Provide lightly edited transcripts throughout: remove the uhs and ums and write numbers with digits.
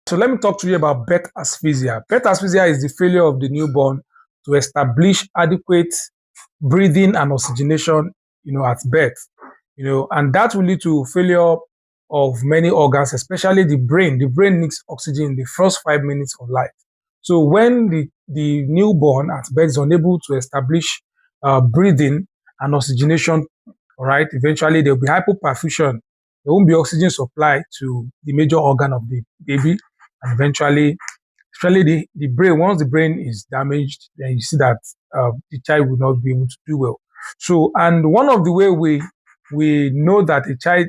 So let me talk to you about birth asphyxia. Birth asphyxia is the failure of the newborn to establish adequate breathing and oxygenation, at birth, and that will lead to failure of many organs, especially the brain. The brain needs oxygen in the first 5 minutes of life. So when the newborn at birth is unable to establish breathing and oxygenation, all right, eventually there will be hypoperfusion. There won't be oxygen supply to the major organ of the baby, and eventually, especially the brain. Once the brain is damaged, then you see that the child will not be able to do well. So, and one of the way we know that a child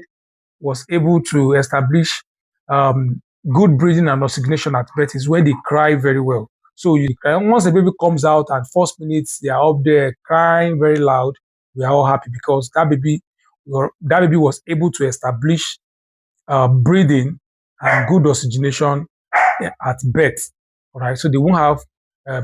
was able to establish good breathing and oxygenation at birth is when they cry very well. So once the baby comes out and first minutes they are up there crying very loud, we are all happy because that baby was able to establish breathing and good oxygenation at birth. All right, so they won't have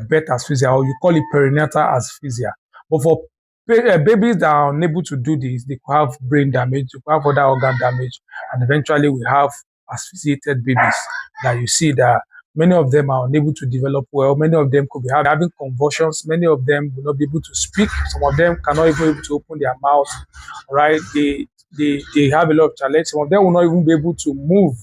birth asphyxia, or you call it perinatal asphyxia. But for babies that are unable to do this, they could have brain damage, they could have other organ damage, and eventually we have asphyxiated babies that you see that many of them are unable to develop well. Many of them could be having convulsions. Many of them will not be able to speak. Some of them cannot even be able to open their mouth. All right, they have a lot of challenge. Some of them will not even be able to move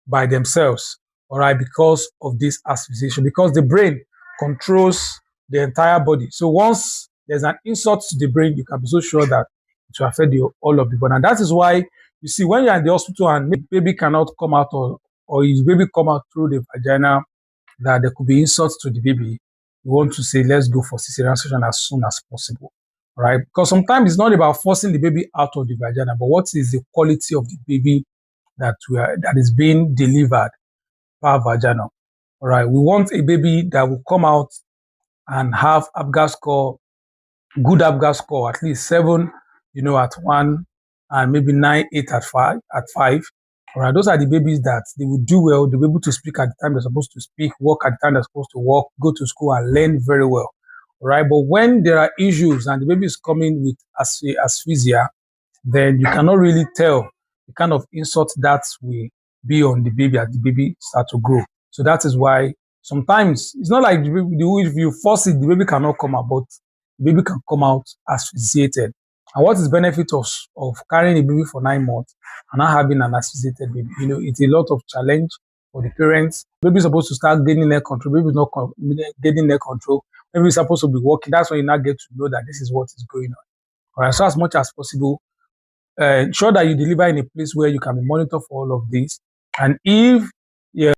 by themselves, all right, because of this asphyxiation, because the brain controls the entire body. So once there's an insult to the brain, you can be so sure that it will affect all of the body. And that is why you see when you're in the hospital and baby cannot come out, or his baby come out through the vagina, that there could be insults to the baby. You want to say, let's go for cesarean section as soon as possible, right? Because sometimes it's not about forcing the baby out of the vagina, but what is the quality of the baby that is being delivered per vagina. All right, we want a baby that will come out and have ABGAS score, good ABGAS score, at least 7, at 1, and maybe 9, 8 at 5. All right, those are the babies that they will do well. They'll be able to speak at the time they're supposed to speak, work at the time they're supposed to work, go to school and learn very well. All right, but when there are issues and the baby is coming with asphyxia, then you cannot really tell the kind of insult that will be on the baby as the baby starts to grow. So that is why sometimes it's not like if you force it, the baby cannot come out, but the baby can come out asphyxiated. And what is the benefit of carrying a baby for 9 months and not having an asphyxiated baby? It's a lot of challenge for the parents. Baby is supposed to start gaining their control. Baby is not getting their control. Baby is supposed to be walking. That's when you now get to know that this is what is going on. All right. So as much as possible, ensure that you deliver in a place where you can be monitored for all of this. And if